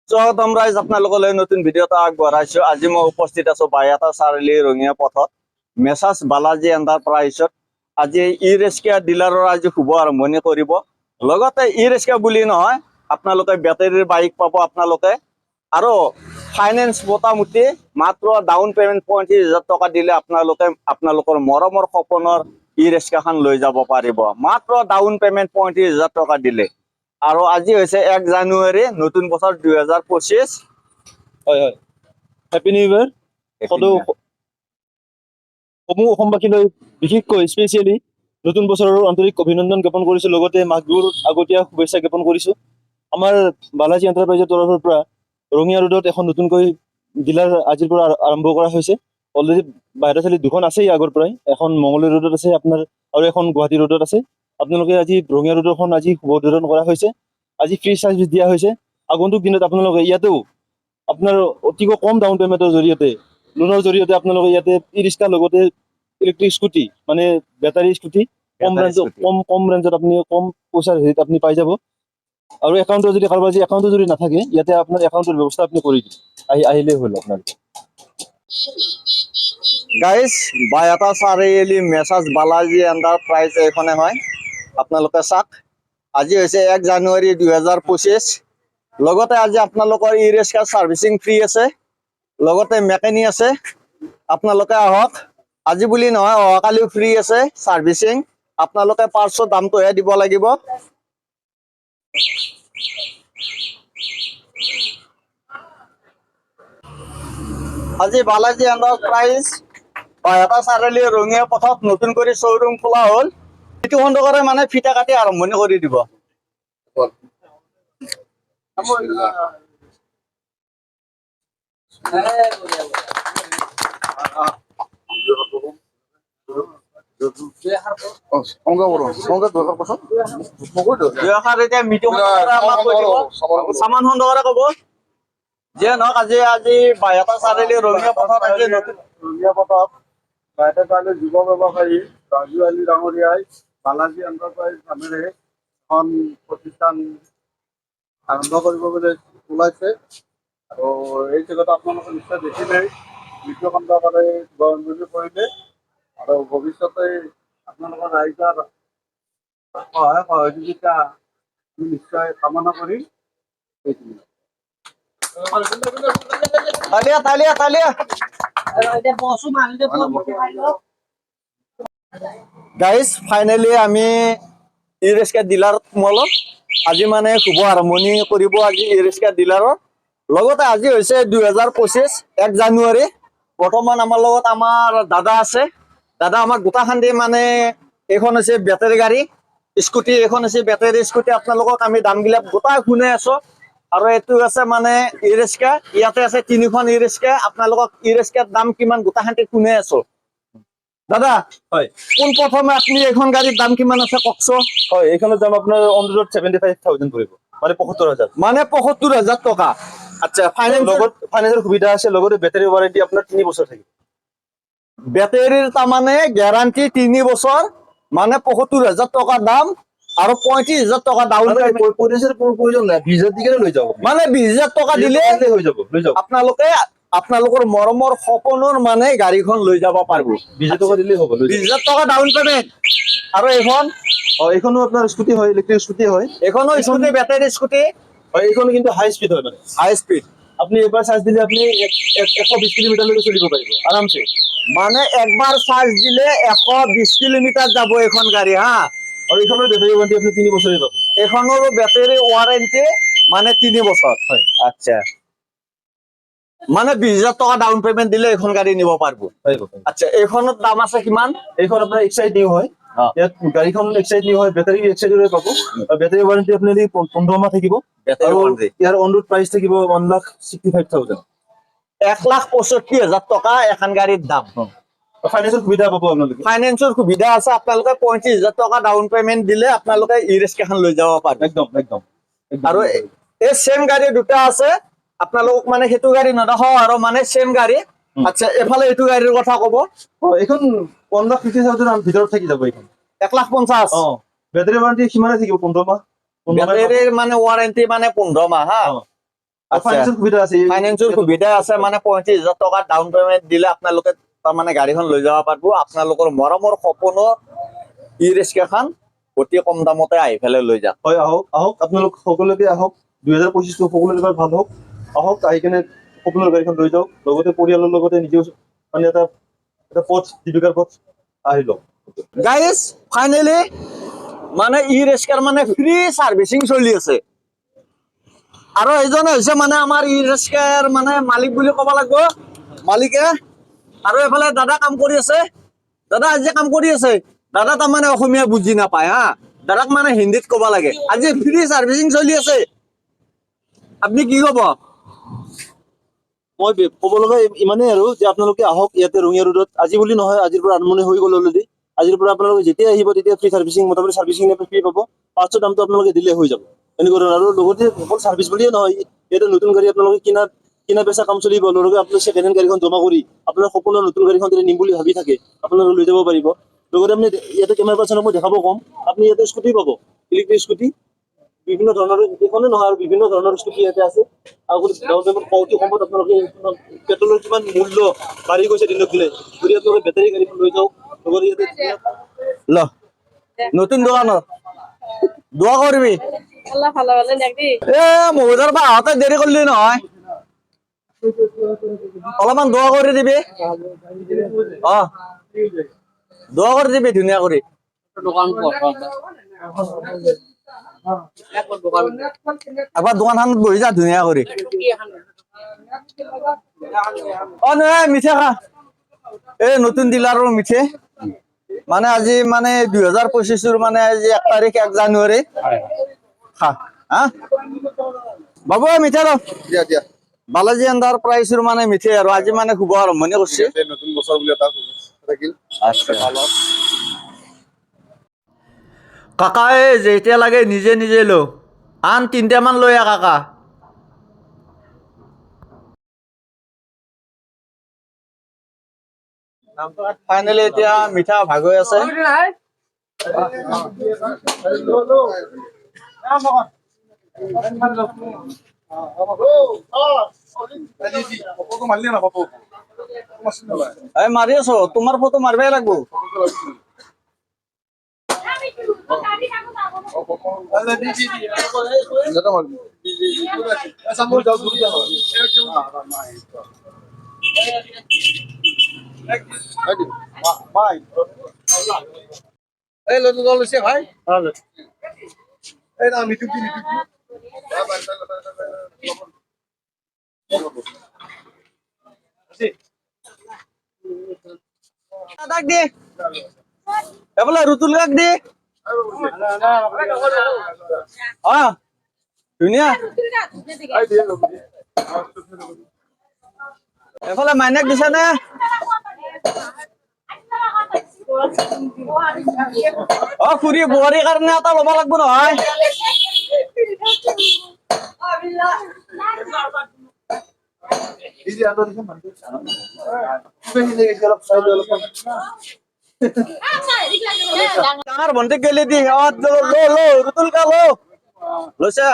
স্বাগতম ৰাইজ, আপোনালোকলৈ নতুন ভিডিঅ' এটা আগবঢ়াইছো। আজি মই উপস্থিত আছো বাইহাটা চাৰিআলি ৰঙিয়া পথত মেছাৰ্ছ বালাজী এণ্টাৰপ্ৰাইজত। আজি ই ৰিক্সা ডিলাৰৰ আজি শুভ আৰম্ভণি কৰিব। লগতে ই ৰিক্সা বুলি নহয়, আপোনালোকে বেটাৰীৰ বাইক পাব আপোনালোকে, আৰু ফাইনেন্স মোটামুটি মাত্ৰ ডাউন পেমেণ্ট 35,000 টকা দিলে আপোনালোকৰ মৰমৰ সপোনৰ ই ৰিক্সাখন লৈ যাব পাৰিব। মাত্ৰ ডাউন পেমেণ্ট 35,000 টকা দিলে। আৰু আজি হৈছে 1 জানুৱাৰী, নতুন বছৰ 2025। হয় হয়, হেপী নিউ ইয়েৰ। সদৌ সমূহ অসমবাসীলৈ বিশেষকৈ স্পেচিয়েলি নতুন বছৰৰ আন্তৰিক অভিনন্দন জ্ঞাপন কৰিছোঁ। লগতে মাঘ বিহুৰ আগতীয়া শুভেচ্ছা জ্ঞাপন কৰিছোঁ। আমাৰ বালাজী এণ্টাৰপ্ৰাইজৰ তৰফৰ পৰা ৰঙিয়া ৰোডত এখন নতুনকৈ ডিলাৰ আজিৰ পৰা আৰম্ভ কৰা হৈছে। অলৰেডি বাহিৰৰ চালি দুখন আছেই আগৰ পৰাই, এখন মঙলদৈ ৰোডত আছে আপোনাৰ, আৰু এখন গুৱাহাটী ৰোডত আছে। আপোনালোকে আজি ৰঙিয়া ৰোডৰখন আজি শুভ উদ্বোধন কৰা হৈছে। আজি ফ্ৰী চাৰ্ভিছ দিয়া হৈছে। আগন্তুক দিনত আপোনালোকে ইয়াতেও আপোনাৰ অতিকৈ কম ডাউন পেমেণ্টৰ জৰিয়তে, লোনৰ জৰিয়তে আপোনালোকে ইয়াতে ই ৰিক্সা লগতে ইলেক্ট্ৰিক স্কুটি, মানে বেটাৰী স্কুটি কম ৰেঞ্জত আপুনি কম পইচাৰ হেৰিত আপুনি পাই যাব। আৰু একাউণ্টৰ যদি কাৰোবাৰ একাউণ্টৰ যদি নাথাকে, ইয়াতে আপোনাৰ একাউণ্টৰ ব্যৱস্থা আপুনি কৰি দিম, আহিলেই হ'ল আপোনালোকে। Guys, Baihata Chariali Messrs Balaji enterprise এইখনে হয়। আপোনালোকে চাওক, আজি হৈছে 1 জানুৱাৰী 2025। লগতে আজি আপোনালোকৰ ই ৰিক্সা ছাৰ্ভিচিং ফ্ৰী আছে, লগতে মেকানিক আছে। আপোনালোকে আহক, আজি বুলি নহয় অহাকালিও ফ্ৰী আছে ছাৰ্ভিচিং। আপোনালোকে পাৰ্টছৰ দামটোহে দিব লাগিব। আজি বালাজী এণ্টাৰপ্ৰাইজ বাইহাটা চাৰিআলি ৰঙিয়া পথত নতুন কৰি শ্ব'ৰুম খোলা হ'ল। ইটো খণ্ডকৰে মানে ফিটা কাটি আৰম্ভণি কৰি দিব। চামান খণ্ডকৰে ক'ব। যিয়ে নহওক, আজি বাইহাটা চাৰিআলি ৰঙিয়া পথত বাইহাটা চাৰিআলিৰ যুৱ ব্যৱসায়ী ৰাজু আলী ডাঙৰীয়াই বালাজী এণ্টাৰপ্ৰাইজ নামেৰে এখন প্ৰতিষ্ঠান আৰম্ভ কৰিব বুলি ওলাইছে। আৰু এই জেগাটো আপোনালোকে নিশ্চয় দেখিলেই, দ্বিতীয় খণ্ডকৰে গঞ্জলি কৰিলে। আৰু ভৱিষ্যতে আপোনালোকৰ ৰাইজৰ সহায় সহযোগিতা আমি নিশ্চয় কামনা কৰিম। এইখিনি তালিয়া। গাইজ, ফাইনেলি আমি ই ৰিক্সা ডিলাৰত সোমালো। আজি মানে শুভ আৰম্ভণি কৰিব আজি ই ৰিক্সা ডিলাৰৰ। লগতে আজি হৈছে 2025 1 জানুৱাৰী। বৰ্তমান আমাৰ লগত আমাৰ দাদা আছে। দাদা, আমাক গোটাখান দি মানে এইখন হৈছে বেটাৰী গাড়ী স্কুটি, এইখন হৈছে বেটাৰী স্কুটি। আপোনালোকক আমি দামবিলাক গোটাই শুনাই আছো। আৰু এইটো আছে মানে ই ৰিক্সা, ইয়াতে আছে 3খন ই ৰিক্সা। আপোনালোকক ই ৰিক্সাৰ দাম কিমান গোটাখানটি শুনাই আছো। দাদা, হয়, পোন প্ৰথমে আপুনি এইখন গাড়ীৰ দাম কিমান আছে কওকচোন। হয়, এইখনৰ দাম আপোনাৰ অন ৰোড 75,000 পৰিব, মানে 75,000। মানে 75,000 টকা। আচ্ছা, লগত ফাইনেন্সৰ সুবিধা আছে, লগতে বেটাৰী ৱাৰেণ্টি আপোনাৰ 3 বছৰ থাকিব। বেটাৰীৰ তাৰমানে গেৰাণ্টি 3 বছৰ, মানে 75,000 টকা দাম আৰু 35,000 টকা ডাউন পেমেণ্ট। প্ৰয়োজন নাই, 20,000 দিকে লৈ যাব, মানে 20,000 টকা দিলে হৈ যাব, লৈ যাব। আপোনালোকৰ মৰমৰ সপোনৰ মানে গাড়ীখন লৈ যাব পাৰিব। 20,000 টকা দিলেই হ'ব, 20,000 টকা ডাউন পেমেণ্ট। আৰু এইখন, এইখনো আপোনাৰ স্কুটি হয়, ইলেক্ট্ৰিক স্কুটি হয়। এইখনো স্কুটি, বেটাৰী স্কুটি হয়। এইখনো কিন্তু হাই স্পীড হয়, মানে হাই স্পীড। আপুনি এবাৰ চাৰ্জ দিলে আপুনি 120 কিলোমিটাৰলৈকে চলিব পাৰিব আৰামছে। মানে একবাৰ চাৰ্জ দিলে 120 কিলোমিটাৰ যাব এইখন গাড়ী, হা। আৰু এইখনৰ বেটাৰী ৱাৰেণ্টি আপুনি 3 বছৰে পাব। এইখনৰো বেটাৰী ৱাৰেণ্টি মানে 3 বছৰ। হয়। আচ্ছা, মানে 20,000 টকা ডাউন পেমেণ্ট দিলে এইখন গাড়ী নিব পাৰিব। আচ্ছা, এইখনৰ দাম আছে কিমান? এইখন আপোনাৰ এক্সাইড নিউ হয়। ইয়াত গাড়ীখন এক্সাইড নিউ হয়, বেটাৰী এক্সাইড পাব। বেটাৰী ৱাৰেণ্টি আপুনি 15 মাহ থাকিব। আৰু ইয়াৰ অন ৰোড প্ৰাইচ থাকিব 1,65,000। 1,65,000 টকা এখন গাড়ীৰ দাম। ফাইনেন্সৰ সুবিধা পাব আপোনালোকে। ফাইনেন্সৰ সুবিধা আছে। আপোনালোকে 35,000 টকা ডাউন পেমেণ্ট দিলে আপোনালোকে ই ৰিক্সাখন লৈ যাব পাৰিব। একদম একদম। আৰু এই সেম গাড়ী দুটা আছে, আপোনালোকক মানে সেইটো গাড়ী নেদেখাও আৰু মানে সেম গাড়ী। আচ্ছা, এফালে এইটো গাড়ীৰ কথা ক'ব। এইখন 1,50,000 ভিতৰত থাকি যাব। এইখন 1,50,000। বেটাৰী ৱাৰেণ্টি সিমানে থাকিব, 15 মাহ। বেটাৰীৰ মানে ৱাৰেণ্টি মানে 15 মাহ, হা। আচ্ছা। ফাইনেন্সৰ সুবিধা আছে ফাইনেন্সৰ সুবিধা আছে, মানে 35,000 টকা ডাউন পেমেন্ট দিলে আপোনালোকে তাৰমানে গাড়ীখন লৈ যাব পাৰিব। আপোনালোকৰ মৰমৰ সপোনৰ ই ৰিক্সাখন অতি কম দামতে আহি পেলাই লৈ যাওক। হয়, আহক আহক আপোনালোক সকলোকে আহক। 2025 সকলোৰে এবাৰ ভাল হওক। আহক, আহি কেনে সকলোৰে গাড়ীখন লৈ যাওক, লগতে পৰিয়ালৰ লগতে নিজেও মানে এটা পথ, জীৱিকাৰ পথ আহি লওক। গাইজ ফাইনেলি মানে ই ৰিক্সাৰ মানে ফ্ৰী চাৰ্ভিচিং চলি আছে। আৰু এইজন হৈছে মানে আমাৰ ই ৰিক্সাৰ মানে মালিক বুলি ক'ব লাগিব, মালিকে। আৰু এইফালে দাদা কাম কৰি আছে। দাদা আজি কাম কৰি আছে। দাদা তাৰমানে অসমীয়া বুজি নাপায় হা, দাদাক মানে হিন্দীত ক'ব লাগে। আজি ফ্ৰী চাৰ্ভিচিং চলি আছে, আপুনি কি ক'ব? মই ক'ব লগা ইমানেই আৰু যে আপোনালোকে আহক ইয়াতে ৰঙিয়া ৰোডত। আজি বুলি নহয়, আজিৰ পৰা আৰম্ভণি হৈ গ'ল অলৰেডি। আজিৰ পৰা আপোনালোকে যেতিয়া আহিব তেতিয়া ফ্ৰী চাৰ্ভিচিং, মোটামুটি চাৰ্ভিচিং ফ্ৰী পাব। পাঁচশৰ দামটো আপোনালোকে দিলে হৈ যাব এনেকুৱা ধৰণৰ। আৰু লগতে অকল চাৰ্ভিচ বুলিয়ে নহয়, ইয়াতে নতুন গাড়ী আপোনালোকে কিনা বেচা কাম চলিব। লগতে আপোনাৰ ছেকেণ্ড হেণ্ড গাড়ীখন জমা কৰি আপোনাৰ সপোনৰ নতুন গাড়ীখন যদি নিম বুলি ভাবি থাকে আপোনালোকে লৈ যাব পাৰিব। লগতে আপুনি ইয়াতে কেমেৰা পাৰ্চনক মই দেখাব ক'ম, আপুনি ইয়াতে স্কুটি পাব, ইলেক্ট্ৰিক স্কুটি বিভিন্ন ধৰণৰ। এইখনে নহয় আৰু বিভিন্ন ধৰণৰ স্কুটি ইয়াতে আছে। আৰু ডাউন পেমেণ্ট অতি কমত আপোনালোকে, পেট্ৰলৰ কিমান মূল্য বাঢ়ি গৈছে দিনক দিনে, যদি আপোনালোকে বেটাৰী গাড়ীখন লৈ যাওক। লগতে ইয়াতে ল নতুন দোকানত দোয়া করবি। আল্লাহ ভালো ভালো দেখবি। এ মহুদার বা হাতে দেরি করলি নহয়, অলপমান দোয়া করে দিবি। দোয়া করে দিবি ধুনীয়া কৰি। এবাৰ দোকানখনত বহি যা ধুনীয়া কৰি। নহয় মিঠে খা, এই নতুন ডিলাৰৰ মিঠে। মানে আজি মানে 2025 মানে আজি 1 তাৰিখ 1 জানুৱাৰী। খা হা বাবু মিঠা ৰ দিয়া দিয়া বালাজী এণ্টাৰপ্ৰাইজৰ মানে মিঠে আৰু আজি মানে শুভ আৰম্ভণি কৰিছে। নতুন বছৰ বুলি এটা থাকিল। কাকাই যেতিয়া লাগে নিজে নিজে লো, আন 3টামান লৈ আহ কাকা। ফাইনেলি এতিয়া মিঠা ভাগ হৈ আছে। এই মাৰি আছো, তোমাৰ ফটো মাৰিবই লাগব। এই লটো লৈছে ভাই, এই না মিটুক দি দাদাক দি এফালে ৰুতুল কাক দি। ধুনীয়া এফালে মাইনাক দিছে নে? খুৰী বোৱাৰীৰ কাৰণে এটা ল'ব লাগিব নহয়। ডাঙৰ ভণ্টিক গেলি দি লো ৰুতুল কা লো লৈছে।